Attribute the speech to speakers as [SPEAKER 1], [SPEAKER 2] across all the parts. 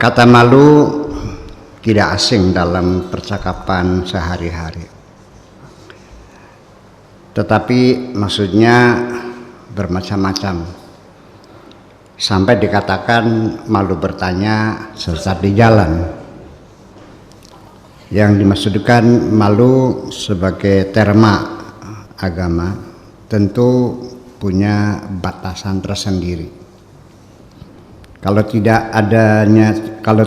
[SPEAKER 1] Kata malu tidak asing dalam percakapan sehari-hari, tetapi maksudnya bermacam-macam, sampai dikatakan malu bertanya sesat di jalan. Yang dimaksudkan malu sebagai terma agama tentu punya batasan tersendiri. Kalau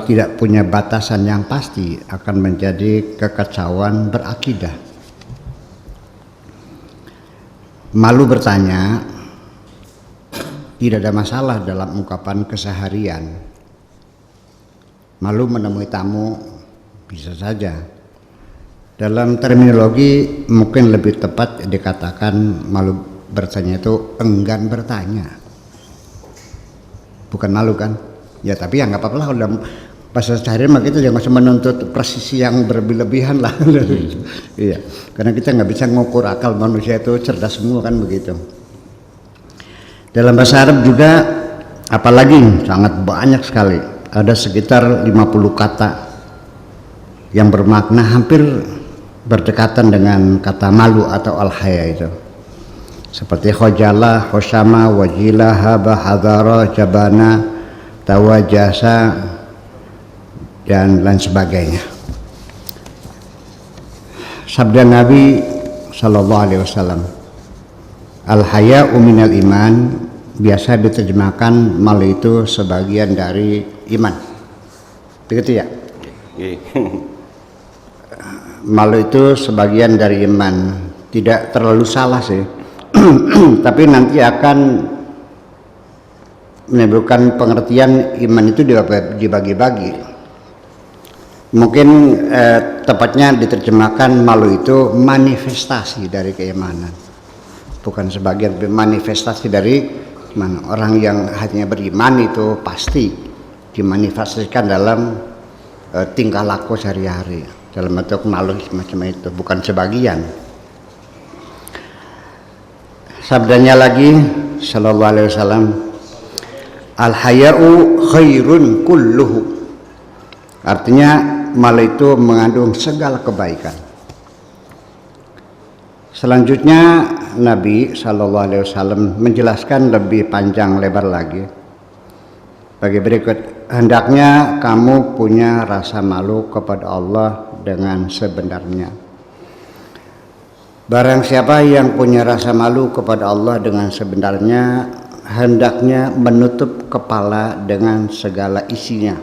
[SPEAKER 1] tidak punya batasan yang pasti, akan menjadi kekacauan berakidah. Malu bertanya tidak ada masalah dalam ungkapan keseharian. Malu menemui tamu bisa saja. Dalam terminologi mungkin lebih tepat dikatakan malu bertanya itu enggan bertanya. Bukan malu kan? Ya tapi ya nggak apa-apa lah, udah bahasa sehari-hari mah kita jangan cuma menuntut presisi yang berlebihan lah. Iya, karena kita nggak bisa ngukur akal manusia itu cerdas semua kan begitu. Dalam bahasa Arab juga apalagi sangat banyak sekali, ada sekitar 50 kata yang bermakna hampir berdekatan dengan kata malu atau al-haya itu. Seperti khojalah, khosyama, wajilah, haba, hadara, jabana, tawajasa, dan lain sebagainya. Sabda Nabi sallallahu alaihi wasallam, al-haya'u minal iman, biasa diterjemahkan malu itu sebagian dari iman. Begitu ya? Malu itu sebagian dari iman. Tidak terlalu salah sih. Tapi nanti akan menimbulkan pengertian iman itu dibagi-bagi. Mungkin tepatnya diterjemahkan malu itu manifestasi dari keimanan, bukan sebagian, manifestasi dari mana. Orang yang hanya beriman itu pasti dimanifestasikan dalam tingkah laku sehari-hari, dalam bentuk malu semacam itu, bukan sebagian. Sabdanya lagi sallallahu alaihi wasallam, al-haya'u khairun kulluhu, artinya malu itu mengandung segala kebaikan. Selanjutnya Nabi sallallahu alaihi wasallam menjelaskan lebih panjang lebar lagi bagi berikut, hendaknya kamu punya rasa malu kepada Allah dengan sebenarnya. Barang siapa yang punya rasa malu kepada Allah dengan sebenarnya, hendaknya menutup kepala dengan segala isinya,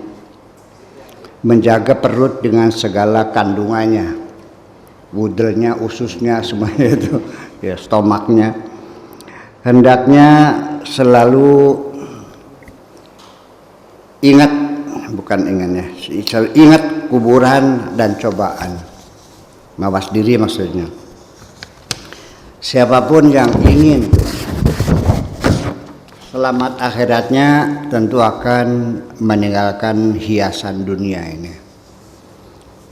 [SPEAKER 1] menjaga perut dengan segala kandungannya, wudelnya, ususnya, semuanya itu, ya, stomaknya. Hendaknya selalu ingat kuburan dan cobaan. Mawas diri maksudnya. Siapapun yang ingin selamat akhiratnya tentu akan meninggalkan hiasan dunia ini.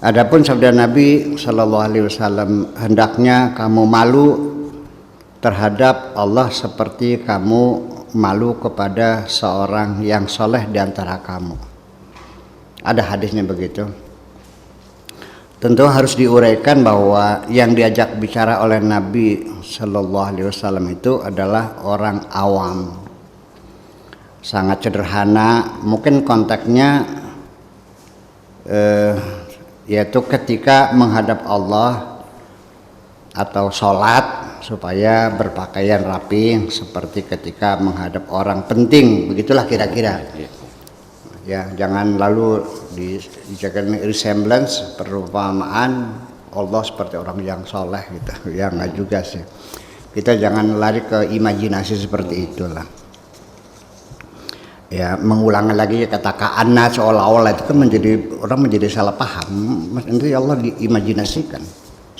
[SPEAKER 1] Adapun sabda Nabi sallallahu alaihi wasallam, hendaknya kamu malu terhadap Allah seperti kamu malu kepada seorang yang soleh di antara kamu. Ada hadisnya begitu. Tentu harus diuraikan bahwa yang diajak bicara oleh Nabi sallallahu alaihi wasallam itu adalah orang awam, sangat sederhana. Mungkin konteksnya yaitu ketika menghadap Allah atau sholat supaya berpakaian rapi, seperti ketika menghadap orang penting, begitulah kira-kira. Ya, jangan lalu dijadikan resemblance, perumpamaan Allah seperti orang yang soleh gitu. Ya enggak juga sih. Kita jangan lari ke imajinasi seperti itulah. Ya, mengulangi lagi kata ka'anna seolah-olah itu kan orang menjadi salah paham. Nanti Allah diimajinasikan.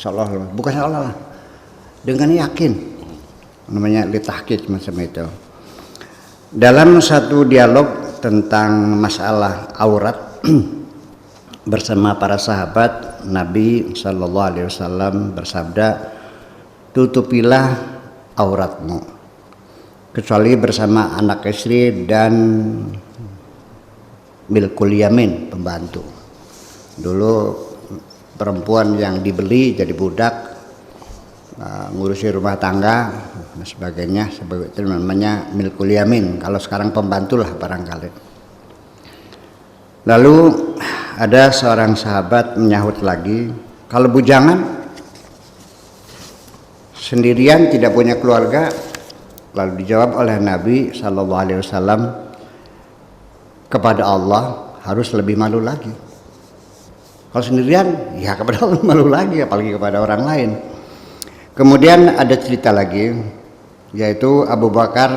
[SPEAKER 1] Seolah-olah, bukan seolah-olah. Dengan yakin. Namanya litahqiq macam itu. Dalam satu dialog tentang masalah aurat bersama para sahabat, Nabi sallallahu alaihi wasallam bersabda, tutupilah auratmu kecuali bersama anak istri dan milkul yamin, pembantu. Dulu perempuan yang dibeli jadi budak, ngurusi rumah tangga dan sebagainya, itu namanya milkul yamin. Kalau sekarang pembantu lah barangkali. Lalu ada seorang sahabat menyahut lagi, kalau bujangan sendirian tidak punya keluarga. Lalu dijawab oleh Nabi SAW, kepada Allah harus lebih malu lagi. Kalau sendirian, ya kepada Allah malu lagi, apalagi kepada orang lain. Kemudian ada cerita lagi, yaitu Abu Bakar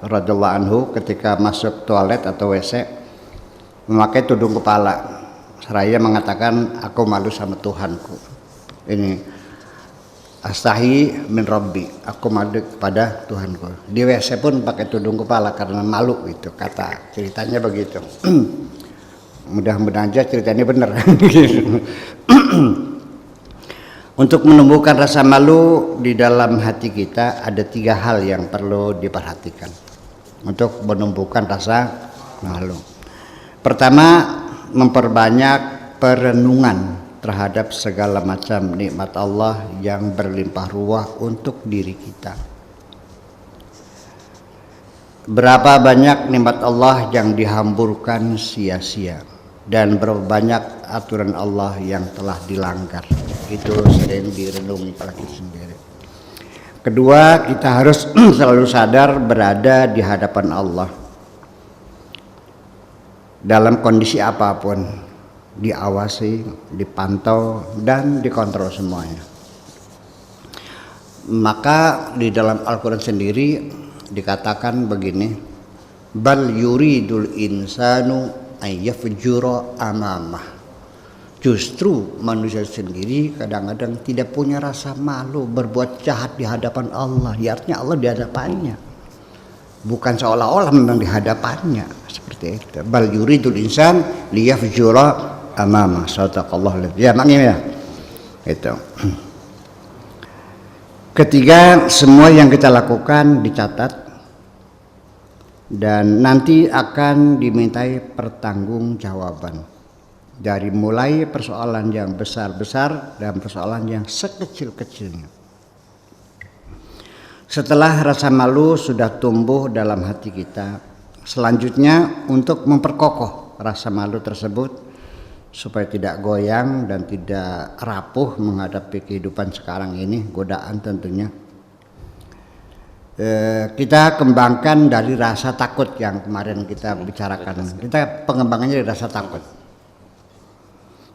[SPEAKER 1] radhiyallahu anhu ketika masuk toilet atau WC memakai tudung kepala, seraya mengatakan, aku malu sama Tuhanku. Ini astahi min Rabbi, aku malu kepada Tuhanku. Di WC pun pakai tudung kepala karena malu, itu kata ceritanya begitu. Mudah-mudahan aja ceritanya benar. Untuk menumbuhkan rasa malu di dalam hati kita ada 3 hal yang perlu diperhatikan untuk menumbuhkan rasa malu. Pertama, memperbanyak perenungan terhadap segala macam nikmat Allah yang berlimpah ruah untuk diri kita. Berapa banyak nikmat Allah yang dihamburkan sia-sia, dan berapa banyak aturan Allah yang telah dilanggar. Itu sering direnungi lagi sendiri. Kedua, kita harus selalu sadar berada di hadapan Allah dalam kondisi apapun, diawasi, dipantau, dan dikontrol semuanya. Maka di dalam Al-Quran sendiri dikatakan begini, bal yuridul insanu ayyafjura amamah. Justru manusia sendiri kadang-kadang tidak punya rasa malu berbuat jahat di hadapan Allah. Ya, artinya Allah di hadapannya, bukan seolah-olah memang di hadapannya, seperti itu. Bal yuridul insan liyafjura amama, sadaqallahu ya maknya itu. Ketiga, semua yang kita lakukan dicatat dan nanti akan dimintai pertanggungjawaban, dari mulai persoalan yang besar-besar dan persoalan yang sekecil-kecilnya. Setelah rasa malu sudah tumbuh dalam hati kita, selanjutnya untuk memperkokoh rasa malu tersebut supaya tidak goyang dan tidak rapuh menghadapi kehidupan sekarang ini, godaan tentunya, kita kembangkan dari rasa takut yang kemarin kita bicarakan. Kita pengembangannya dari rasa takut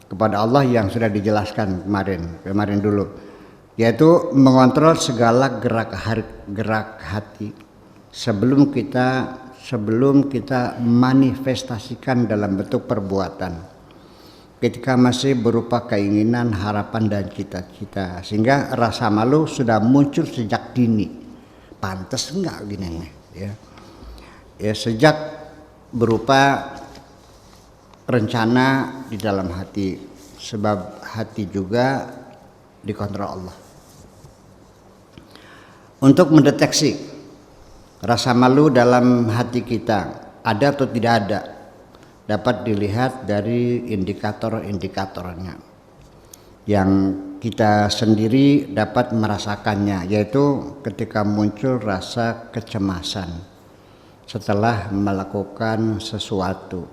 [SPEAKER 1] kepada Allah yang sudah dijelaskan kemarin dulu, yaitu mengontrol segala gerak hati sebelum kita manifestasikan dalam bentuk perbuatan, ketika masih berupa keinginan, harapan, dan cita-cita. Sehingga rasa malu sudah muncul sejak dini. Pantas enggak gini nih, ya sejak berupa rencana di dalam hati, sebab hati juga dikontrol Allah. Untuk mendeteksi rasa malu dalam hati kita ada atau tidak ada, dapat dilihat dari indikator-indikatornya yang kita sendiri dapat merasakannya, yaitu ketika muncul rasa kecemasan setelah melakukan sesuatu.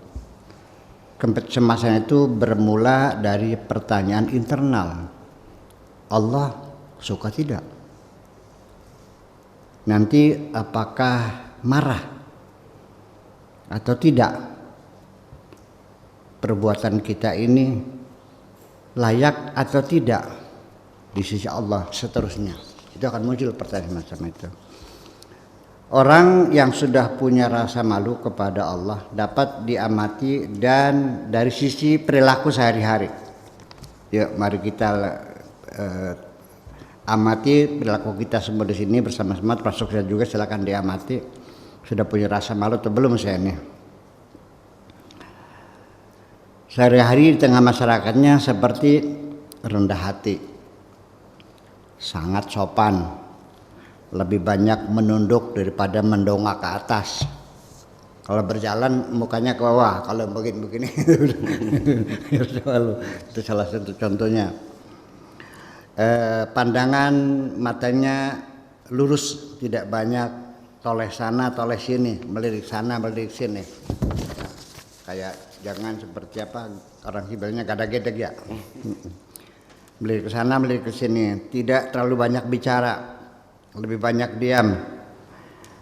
[SPEAKER 1] Kecemasan itu bermula dari pertanyaan internal, Allah suka tidak? Nanti apakah marah atau tidak? Perbuatan kita ini layak atau tidak di sisi Allah, seterusnya. Itu akan muncul pertanyaan macam itu. Orang yang sudah punya rasa malu kepada Allah dapat diamati dan dari sisi perilaku sehari-hari. Yuk, mari kita amati perilaku kita semua di sini bersama-sama, termasuk saya juga, silakan diamati. Sudah punya rasa malu atau belum saya ini? Sehari-hari di tengah masyarakatnya seperti rendah hati, sangat sopan, lebih banyak menunduk daripada mendongak ke atas. Kalau berjalan mukanya ke bawah, kalau begini itu salah satu contohnya. Pandangan matanya lurus, tidak banyak toleh sana toleh sini, melirik sana melirik sini. Kayak jangan seperti apa orang Hibalnya gada-gedeg ya. Melirik ke sana melirik ke sini, tidak terlalu banyak bicara, lebih banyak diam.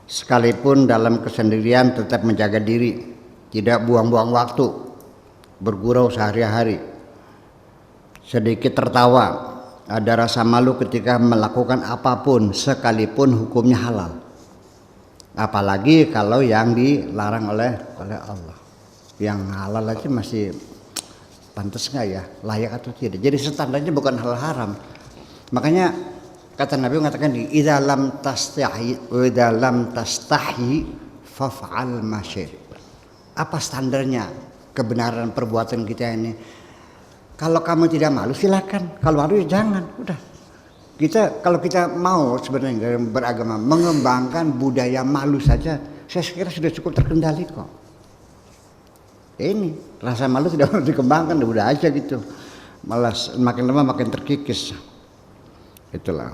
[SPEAKER 1] Sekalipun dalam kesendirian tetap menjaga diri, tidak buang-buang waktu, bergurau sehari-hari. Sedikit tertawa, ada rasa malu ketika melakukan apapun sekalipun hukumnya halal. Apalagi kalau yang dilarang oleh Allah. Yang halal aja masih pantas nggak ya, layak atau tidak. Jadi standarnya bukan hal haram. Makanya kata Nabi mengatakan di idza lam tastahi wa idza lam tastahi faf'al ma syi'ta. Apa standarnya kebenaran perbuatan kita ini? Kalau kamu tidak malu silakan, kalau malu ya jangan. Udah. Kalau kita mau sebenarnya dalam beragama mengembangkan budaya malu saja, saya kira sudah cukup terkendali kok. Ini rasa malu tidak perlu dikembangkan, udah aja gitu. Malas makin lama makin terkikis. Itulah.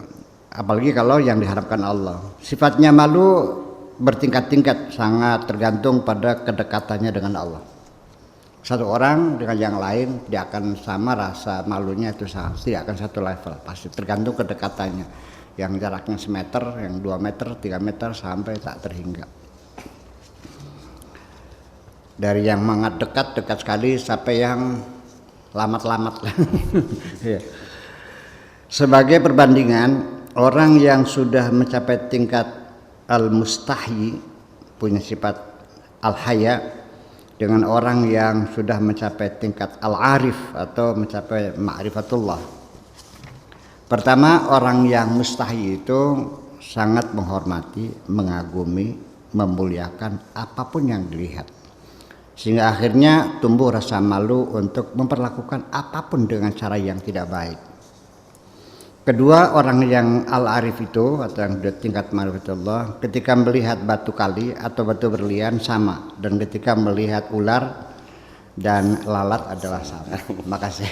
[SPEAKER 1] Apalagi kalau yang diharapkan Allah. Sifatnya malu bertingkat-tingkat, sangat tergantung pada kedekatannya dengan Allah. Satu orang dengan yang lain tidak akan sama rasa malunya, itu tidak akan satu level, pasti tergantung kedekatannya. Yang jaraknya semeter, yang 2 meter, 3 meter sampai tak terhingga. Dari yang sangat dekat sekali sampai yang lamat-lamat. Sebagai perbandingan, orang yang sudah mencapai tingkat al-mustahi, punya sifat al-haya, dengan orang yang sudah mencapai tingkat al-arif atau mencapai ma'rifatullah. Pertama, orang yang mustahi itu sangat menghormati, mengagumi, memuliakan apapun yang dilihat. Sehingga akhirnya tumbuh rasa malu untuk memperlakukan apapun dengan cara yang tidak baik. Kedua, orang yang al-arif itu atau yang tingkat ma'rifatullah, ketika melihat batu kali atau batu berlian sama, dan ketika melihat ular dan lalat adalah sama. Makasih.